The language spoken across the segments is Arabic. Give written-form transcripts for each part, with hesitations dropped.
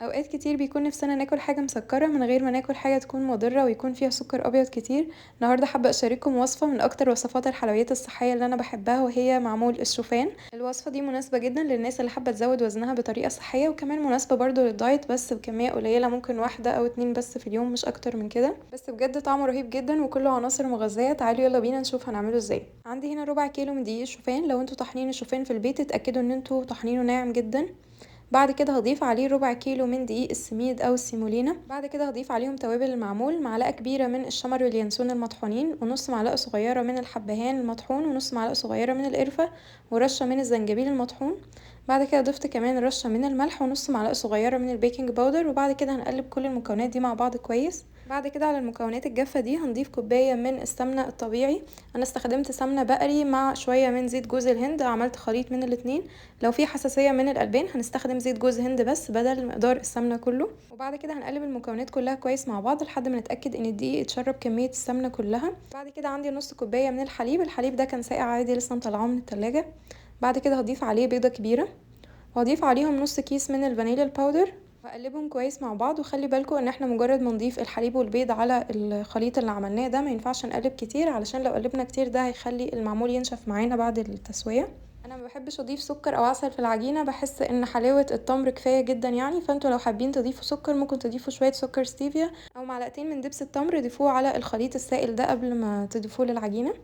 اوقات كتير بيكون نفسنا ناكل حاجة مسكرة من غير ما ناكل حاجة تكون مضرة ويكون فيها سكر ابيض كتير. النهاردة حابة اشارككم وصفة من اكتر وصفات الحلويات الصحية اللي انا بحبها، وهي معمول الشوفان. الوصفة دي مناسبة جدا للناس اللي حابة تزود وزنها بطريقة صحية، وكمان مناسبة برضو للدايت بس بكمية قليلة، ممكن واحدة او اتنين بس في اليوم مش اكتر من كده. بس بجد طعمه رهيب جدا وكله عناصر مغذية. تعالوا يلا بينا نشوف هنعمله ازاي. عندي هنا ربع كيلو من دقيق الشوفان. لو انتوا طحنين الشوفان في البيت اتأكدوا ان انتوا طحنينه ناعم جدا. بعد كده هضيف عليه ربع كيلو من دقيق السميد او السيمولينا. بعد كده هضيف عليهم توابل المعمول، معلقه كبيره من الشمر واليانسون المطحونين، ونص معلقه صغيره من الحبهان المطحون، ونص معلقه صغيره من القرفه، ورشه من الزنجبيل المطحون. بعد كده ضفت كمان رشه من الملح ونص معلقه صغيره من البيكنج باودر. وبعد كده هنقلب كل المكونات دي مع بعض كويس. بعد كده على المكونات الجافه دي هنضيف كوبايه من السمنه الطبيعي. انا استخدمت سمنه بقري مع شويه من زيت جوز الهند، عملت خليط من الاتنين. لو في حساسية من الألبان هنستخدم زيت جوز هند بس بدل مقدار السمنة كله. وبعد كده هنقلب المكونات كلها كويس مع بعض لحد ما نتأكد ان الدقيق اتشرب كمية السمنة كلها. بعد كده عندي نص كوباية من الحليب. الحليب ده كان ساقع عادي لسه مطلعاه من التلاجة. بعد كده هضيف عليه بيضة كبيرة، وهضيف عليهم نص كيس من الفانيليا الباودر، واقلبهم كويس مع بعض. وخلي بالكم ان احنا مجرد ما نضيف الحليب والبيض على الخليط اللي عملناه ده ما ينفعش نقلب كتير، علشان لو قلبنا كتير ده هيخلي المعمول ينشف معانا بعد التسوية. انا ما بحبش اضيف سكر او عسل في العجينه، بحس ان حلاوه التمر كفايه جدا يعني. فانتوا لو حابين تضيفوا سكر ممكن تضيفوا شويه سكر ستيفيا او معلقتين من دبس التمر، ضيفوه على الخليط السائل ده قبل ما تضيفوه للعجينه.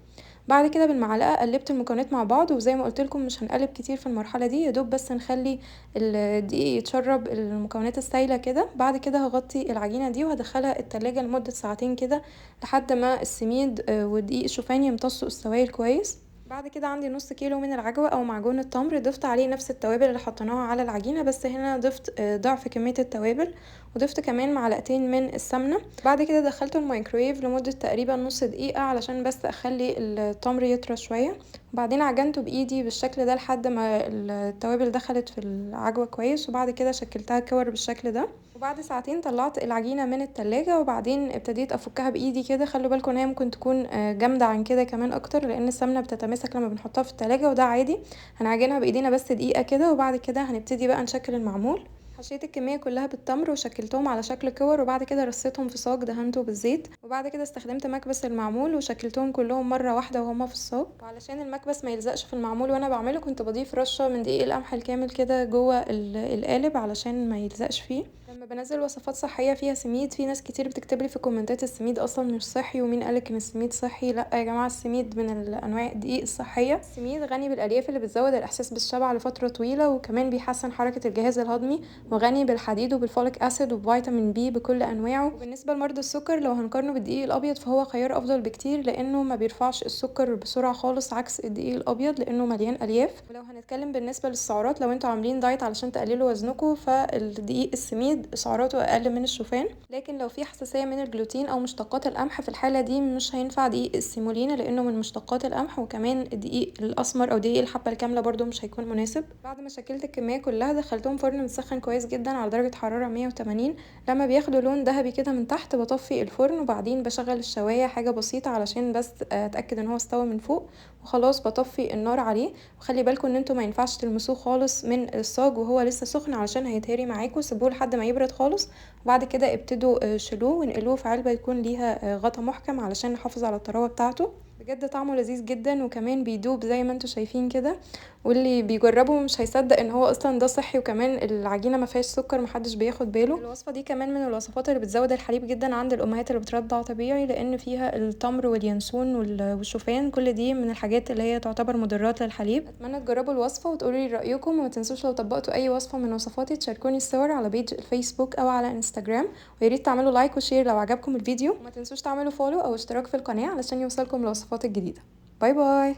بعد كده بالمعلقه قلبت المكونات مع بعض، وزي ما قلت لكم مش هنقلب كتير في المرحله دي، يا دوب بس نخلي الدقيق يتشرب المكونات السايله كده. بعد كده هغطي العجينه دي وهدخلها التلاجة لمده ساعتين كده لحد ما السميد ودقيق الشوفان يمتصوا السوائل كويس. بعد كده عندي نص كيلو من العجوة او معجون التمر، ضفت عليه نفس التوابل اللي حطيناها على العجينة، بس هنا ضفت ضعف كمية التوابل. وضفت كمان معلقتين من السمنة. بعد كده دخلته الميكرويف لمدة تقريبا نص دقيقة علشان بس اخلي التمر يطرى شوية. وبعدين عجنته بايدي بالشكل ده لحد ما التوابل دخلت في العجوة كويس. وبعد كده شكلتها كور بالشكل ده. وبعد ساعتين طلعت العجينة من التلاجة، وبعدين ابتديت افكها بايدي كده. خلوا بالكم ان هي ممكن تكون جامدة عن كده كمان اكتر، لان السمنة بتتماسك لما بنحطها في التلاجة وده عادي. هنعجنها بايدينا بس دقيقة كده، وبعد كده هنبتدي بقى نشكل المعمول. حشيت الكمية كلها بالتمر وشكلتهم على شكل كور، وبعد كده رصيتهم في صاج دهنته بالزيت. وبعد كده استخدمت مكبس المعمول وشكلتهم كلهم مرة واحدة وهما في الصاج. وعلشان المكبس ما يلزقش في المعمول وانا بعمله كنت بضيف رشة من دقيق القمح الكامل كده جوه القالب علشان ما يلزقش فيه. لما بنزل وصفات صحية فيها سميد، في ناس كتير بتكتبلي في كومنتات السميد اصلا مش صحي، ومين قالك ان السميد صحي؟ لا يا جماعة، السميد من الانواع الدقيق الصحية. السميد غني بالالياف اللي بتزود الاحساس بالشبع لفترة طويلة، وكمان بيحسن حركة الجهاز الهضمي، وغني بالحديد وبالفوليك اسيد وفيتامين بي بكل انواعه. وبالنسبة لمرضى السكر لو هنقارنه بالدقيق الابيض فهو خيار افضل بكتير، لانه ما بيرفعش السكر بسرعة خالص عكس الدقيق الابيض لانه مليان الياف. ولو هنتكلم بالنسبة للسعرات، لو انتوا عاملين دايت علشان تقللوا وزنكم، فالدقيق السميد سعراته اقل من الشوفان. لكن لو في حساسية من الجلوتين او مشتقات القمح، في الحالة دي مش هينفع دقيق السيمولينا لانه من مشتقات القمح، وكمان الدقيق الاسمر او دقيق الحبة الكاملة برضو مش هيكون مناسب. بعد ما شكلت الكمية كلها دخلتهم فرن متسخن كويس جدا على درجة حرارة 180. لما بياخدوا لون ذهبي كده من تحت بطفي الفرن، وبعدين بشغل الشواية حاجة بسيطة علشان بس اتأكد ان هو استوى من فوق. وخلاص بطفي النار عليه. وخلي بالكم ان انتوا ما ينفعش تلمسوه خالص من الصاج وهو لسه سخن علشان هيتهري معاكم. سيبوه لحد ما يبرد خالص، وبعد كده ابتدوا شيلوه وانقلوه في علبة يكون ليها غطا محكم علشان نحافظ على الطراوة بتاعته. بجد طعمه لذيذ جدا وكمان بيدوب زي ما انتوا شايفين كده. واللي بيجربه مش هيصدق ان هو اصلا ده صحي، وكمان العجينه ما فيهاش سكر، محدش بياخد باله. الوصفه دي كمان من الوصفات اللي بتزود الحليب جدا عند الامهات اللي بترضع طبيعي، لان فيها التمر واليانسون والشوفان، كل دي من الحاجات اللي هي تعتبر مضرات للحليب. اتمنى تجربوا الوصفه وتقولوا لي رايكم، وما تنسوش لو طبقتوا اي وصفه من وصفاتي تشاركوني الصور على بيج الفيسبوك او على انستجرام. ويا ريت تعملوا لايك وشير لو عجبكم الفيديو، وما تنسوش تعملوا فولو او اشتراك في القناه علشان يوصلكم الوصفات الجديده. باي باي.